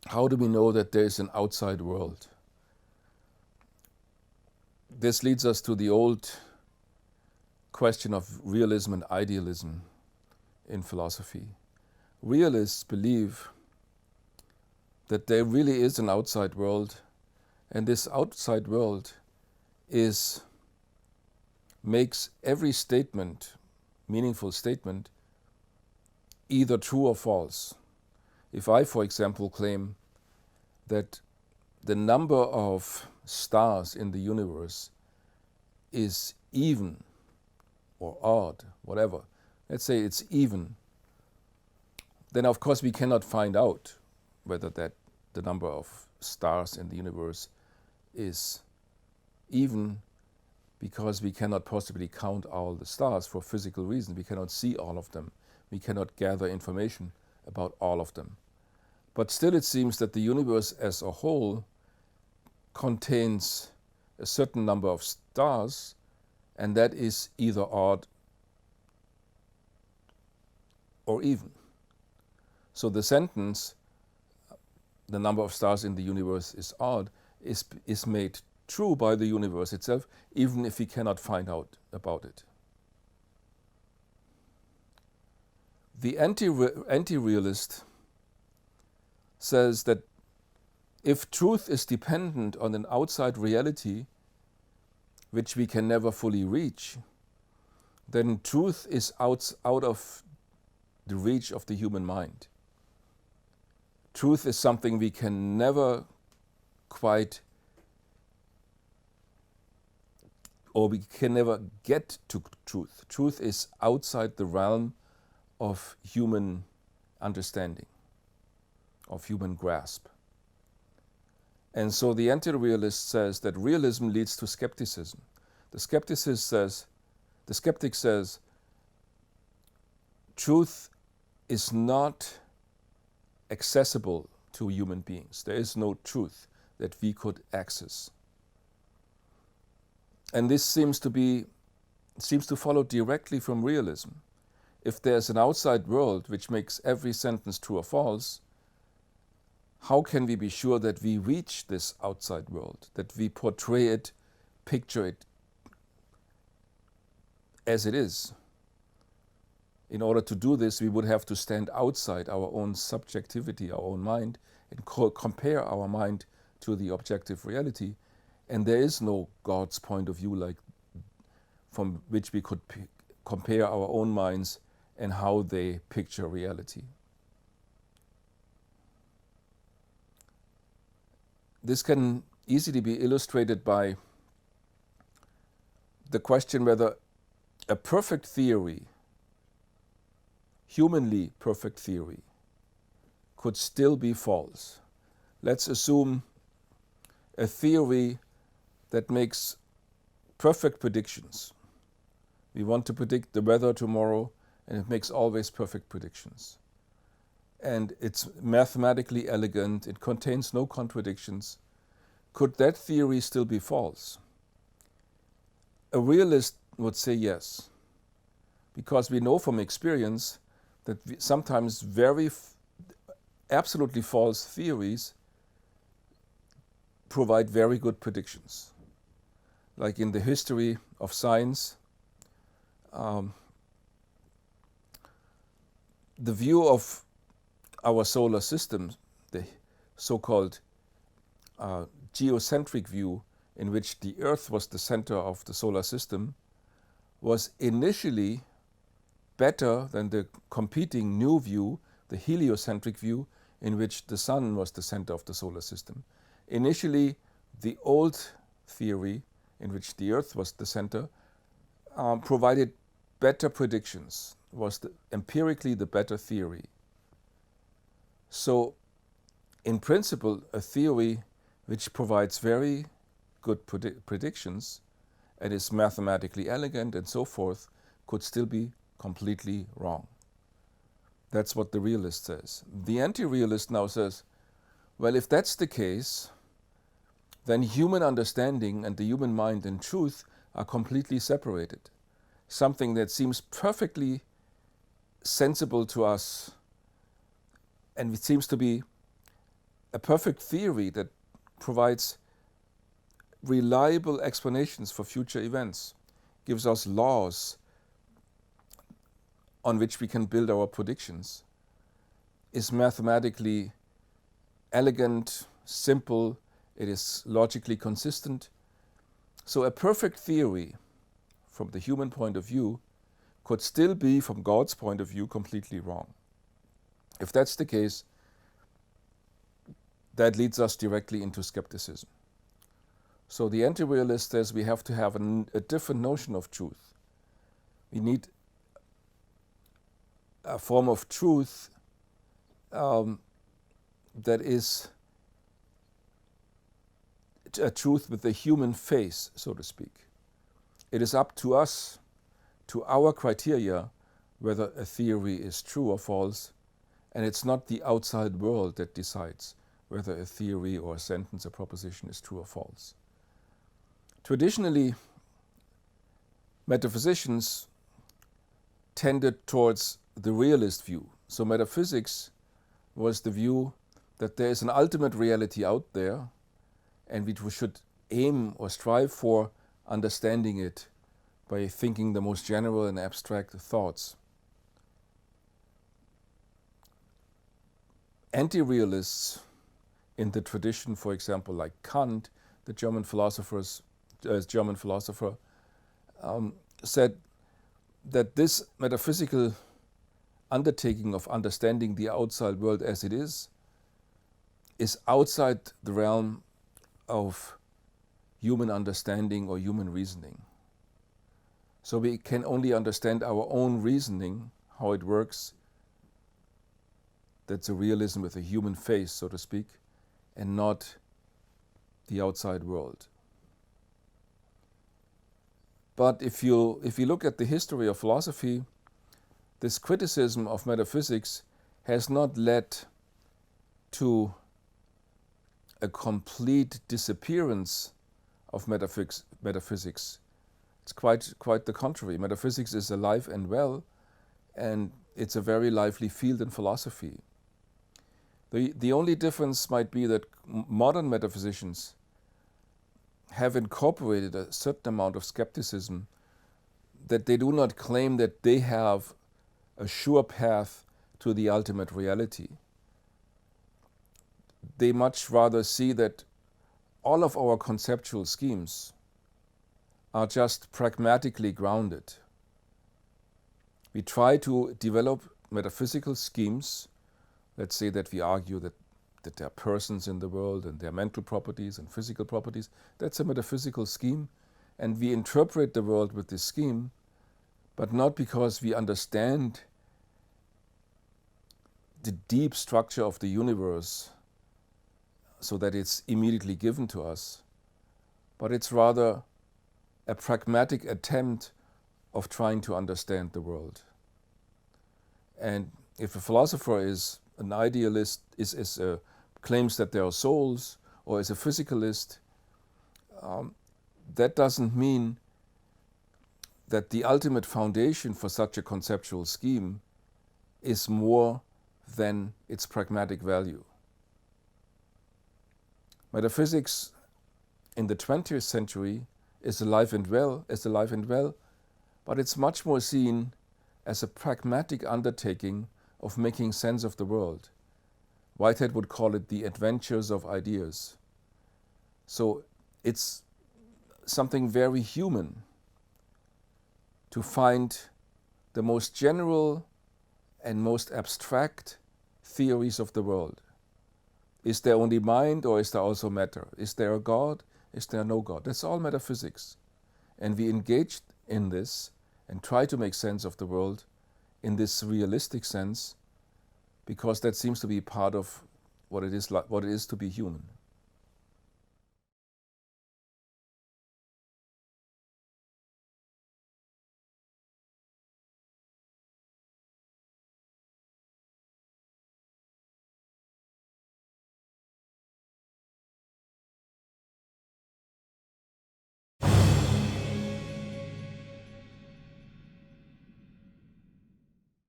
how do we know that there is an outside world? This leads us to the old question of realism and idealism in philosophy. Realists believe that there really is an outside world, and this outside world makes every statement, meaningful statement, either true or false. If I, for example, claim that the number of stars in the universe is even or odd, whatever, let's say it's even, then of course we cannot find out whether that the number of stars in the universe is even, because we cannot possibly count all the stars for physical reasons. We cannot see all of them. We cannot gather information about all of them. But still it seems that the universe as a whole contains a certain number of stars, and that is either odd or even. So the sentence, the number of stars in the universe is odd, is made true by the universe itself, even if we cannot find out about it. The anti-realist says that if truth is dependent on an outside reality which we can never fully reach, then truth is out of the reach of the human mind. Truth is something we can never quite, or we can never get to truth. Truth is outside the realm of human understanding, of human grasp. And so the anti-realist says that realism leads to skepticism. The skeptic says truth is not accessible to human beings. There is no truth that we could access. And this seems to follow directly from realism. If there's an outside world which makes every sentence true or false, how can we be sure that we reach this outside world, that we portray it, picture it as it is? In order to do this, we would have to stand outside our own subjectivity, our own mind, and compare our mind to the objective reality. And there is no God's point of view like from which we could compare our own minds and how they picture reality. This can easily be illustrated by the question whether a perfect theory, humanly perfect theory, could still be false. Let's assume a theory that makes perfect predictions. We want to predict the weather tomorrow, and it makes always perfect predictions. And it's mathematically elegant, it contains no contradictions. Could that theory still be false? A realist would say yes, because we know from experience that sometimes absolutely false theories provide very good predictions. Like in the history of science, the view of our solar system, the so-called geocentric view, in which the Earth was the center of the solar system, was initially better than the competing new view, the heliocentric view, in which the Sun was the center of the solar system. Initially, the old theory, in which the Earth was the center, provided better predictions, was empirically the better theory. So, in principle, a theory which provides very good predictions and is mathematically elegant and so forth could still be completely wrong. That's what the realist says. The anti-realist now says, well, if that's the case, then human understanding and the human mind and truth are completely separated. Something that seems perfectly sensible to us, and it seems to be a perfect theory that provides reliable explanations for future events, gives us laws on which we can build our predictions, is mathematically elegant, simple, it is logically consistent. So a perfect theory, from the human point of view, could still be, from God's point of view, completely wrong. If that's the case, that leads us directly into skepticism. So the anti-realist says we have to have a different notion of truth. We need a form of truth that is a truth with a human face, so to speak. It is up to us, to our criteria, whether a theory is true or false, and it's not the outside world that decides whether a theory or a sentence or proposition is true or false. Traditionally, metaphysicians tended towards the realist view. So metaphysics was the view that there is an ultimate reality out there, and we should aim or strive for understanding it by thinking the most general and abstract thoughts. Anti-realists in the tradition, for example, like Kant, the German philosopher, said that this metaphysical undertaking of understanding the outside world as it is outside the realm of human understanding or human reasoning. So we can only understand our own reasoning, how it works. That's a realism with a human face, so to speak, and not the outside world. But if you look at the history of philosophy, this criticism of metaphysics has not led to a complete disappearance of metaphysics. It's quite the contrary. Metaphysics is alive and well, and it's a very lively field in philosophy. The only difference might be that modern metaphysicians have incorporated a certain amount of skepticism, that they do not claim that they have a sure path to the ultimate reality. They much rather see that all of our conceptual schemes are just pragmatically grounded. We try to develop metaphysical schemes. Let's say that we argue that there are persons in the world and their mental properties and physical properties. That's a metaphysical scheme, and we interpret the world with this scheme, but not because we understand the deep structure of the universe so that it's immediately given to us, but it's rather a pragmatic attempt of trying to understand the world. And if a philosopher is an idealist, claims that there are souls, or is a physicalist, that doesn't mean that the ultimate foundation for such a conceptual scheme is more than its pragmatic value. Metaphysics in the 20th century is alive and well, but it's much more seen as a pragmatic undertaking of making sense of the world. Whitehead would call it the adventures of ideas. So it's something very human to find the most general and most abstract theories of the world. Is there only mind, or is there also matter? Is there a God? Is there no God? That's all metaphysics. And we engage in this and try to make sense of the world in this realistic sense, because that seems to be part of what it is to be human.